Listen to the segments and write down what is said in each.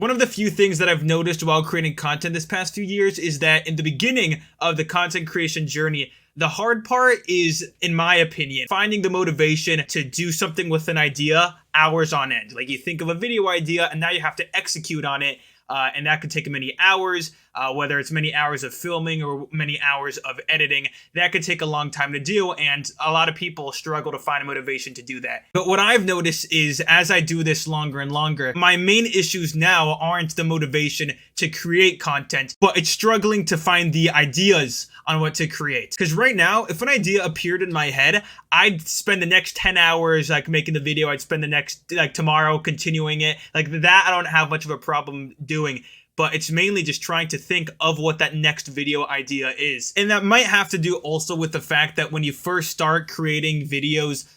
One of the few things that I've noticed while creating content this past few years is that in the beginning of the content creation journey, the hard part is, in my opinion, finding the motivation to do something with an idea hours on end. Like, you think of a video idea and now you have to execute on it. And that could take many hours, whether it's many hours of filming or many hours of editing. That could take a long time to do, and a lot of people struggle to find a motivation to do that. But what I've noticed is, as I do this longer and longer, my main issues now aren't the motivation to create content, but it's struggling to find the ideas on what to create. Because right now, if an idea appeared in my head, I'd spend the next 10 hours like making the video. I'd spend the next tomorrow continuing it. Like that, I don't have much of a problem doing. But it's mainly just trying to think of what that next video idea is. And that might have to do also with the fact that when you first start creating videos,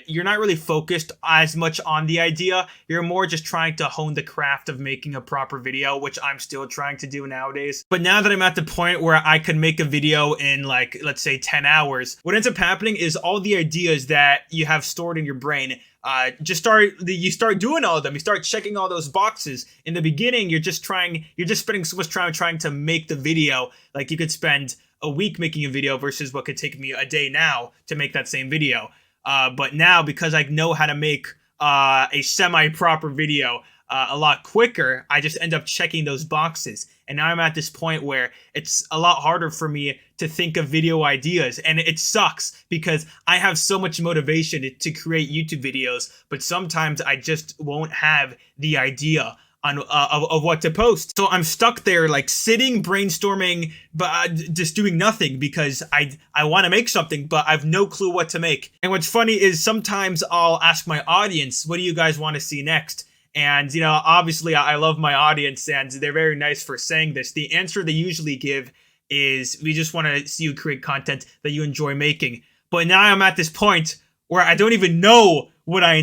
you're not really focused as much on the idea. You're more just trying to hone the craft of making a proper video, which I'm still trying to do nowadays. But now that I'm at the point where I could make a video in, like, let's say 10 hours, what ends up happening is all the ideas that you have stored in your brain, you start doing all of them. You start checking all those boxes. In the beginning, you're just spending so much time trying to make the video. Like, you could spend a week making a video versus what could take me a day now to make that same video. But now, because I know how to make a semi-proper video a lot quicker, I just end up checking those boxes. And now I'm at this point where it's a lot harder for me to think of video ideas. And it sucks because I have so much motivation to create YouTube videos, but sometimes I just won't have the idea of what to post. So I'm stuck there, like, sitting, brainstorming, but just doing nothing because I want to make something, but I've no clue what to make. And what's funny is sometimes I'll ask my audience, what do you guys want to see next? And, you know, obviously I love my audience and they're very nice for saying this. The answer they usually give is, we just want to see you create content that you enjoy making. But now I'm at this point where I don't even know what I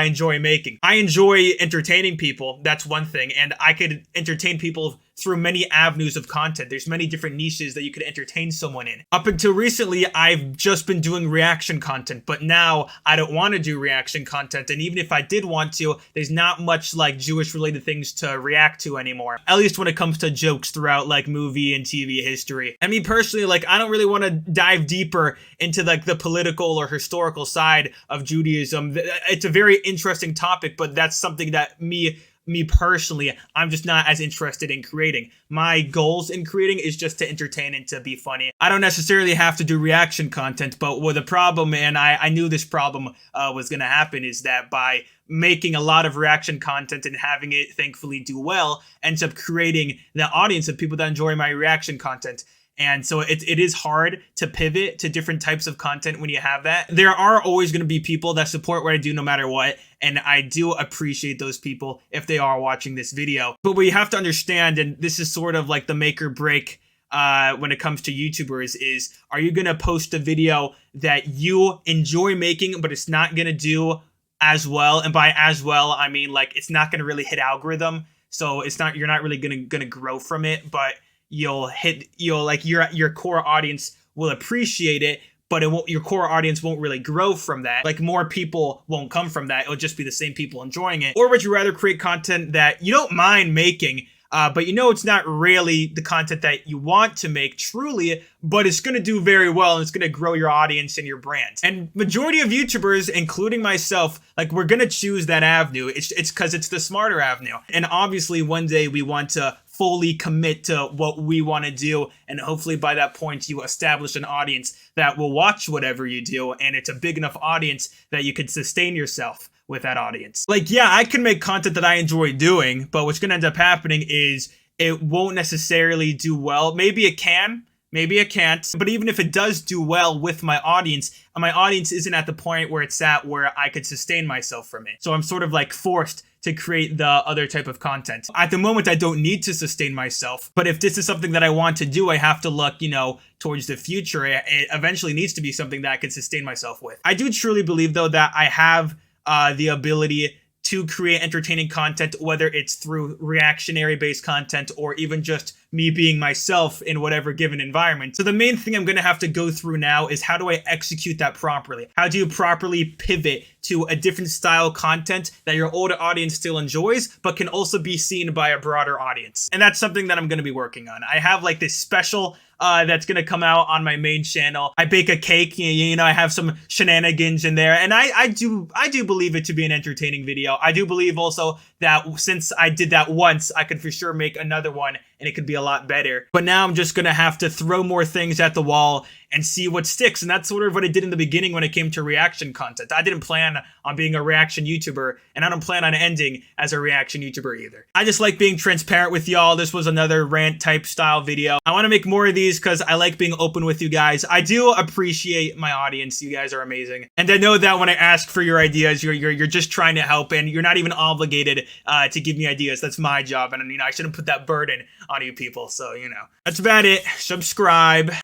enjoy making. I enjoy entertaining people. That's one thing. And I could entertain people through many avenues of content. There's many different niches that you could entertain someone in. Up until recently, I've just been doing reaction content, but now I don't want to do reaction content. And even if I did want to, there's not much like Jewish related things to react to anymore. At least when it comes to jokes throughout like movie and TV history. And me personally, like, I don't really want to dive deeper into like the political or historical side of Judaism. It's a very interesting topic, but that's something that me personally, I'm just not as interested in creating. My goals in creating is just to entertain and to be funny. I don't necessarily have to do reaction content, but what the problem, and I knew this problem was going to happen, is that by making a lot of reaction content and having it thankfully do well, ends up creating the audience of people that enjoy my reaction content. And so it is hard to pivot to different types of content when you have that. There are always going to be people that support what I do no matter what. And I do appreciate those people if they are watching this video. But what you have to understand, and this is sort of like the make or break when it comes to YouTubers, is, are you going to post a video that you enjoy making, but it's not going to do as well? And by as well, I mean, like, it's not going to really hit algorithm. So you're not really going to grow from it, but your core audience will appreciate it, but your core audience won't really grow from that. Like, more people won't come from that. It'll just be the same people enjoying it. Or would you rather create content that you don't mind making, but you know it's not really the content that you want to make truly, but it's going to do very well and it's going to grow your audience and your brand? And majority of YouTubers, including myself, like, we're going to choose that avenue. It's because it's the smarter avenue. And obviously one day we want to fully commit to what we want to do, and hopefully by that point you establish an audience that will watch whatever you do, and it's a big enough audience that you could sustain yourself with that audience. Like, yeah, I can make content that I enjoy doing, but what's going to end up happening is it won't necessarily do well. Maybe it can, maybe it can't, but even if it does do well with my audience, and my audience isn't at the point where it's at where I could sustain myself from it. So I'm sort of like forced to create the other type of content. At the moment, I don't need to sustain myself, but if this is something that I want to do, I have to look, towards the future. It eventually needs to be something that I can sustain myself with. I do truly believe, though, that I have the ability to create entertaining content, whether it's through reactionary based content or even just me being myself in whatever given environment. So the main thing I'm going to have to go through now is how do I execute that properly? How do you properly pivot to a different style content that your older audience still enjoys, but can also be seen by a broader audience? And that's something that I'm going to be working on. I have like this special that's gonna come out on my main channel. I bake a cake, you know, I have some shenanigans in there, and I do believe it to be an entertaining video. I do believe also that since I did that once, I could for sure make another one and it could be a lot better. But now I'm just gonna have to throw more things at the wall and see what sticks. And that's sort of what I did in the beginning when it came to reaction content. I didn't plan on being a reaction YouTuber, and I don't plan on ending as a reaction YouTuber either. I just like being transparent with y'all. This was another rant type style video. I want to make more of these because I like being open with you guys. I do appreciate my audience. You guys are amazing. And I know that when I ask for your ideas, you're just trying to help, and you're not even obligated to give me ideas. That's my job, and I shouldn't put that burden on you people. So, that's about it. Subscribe.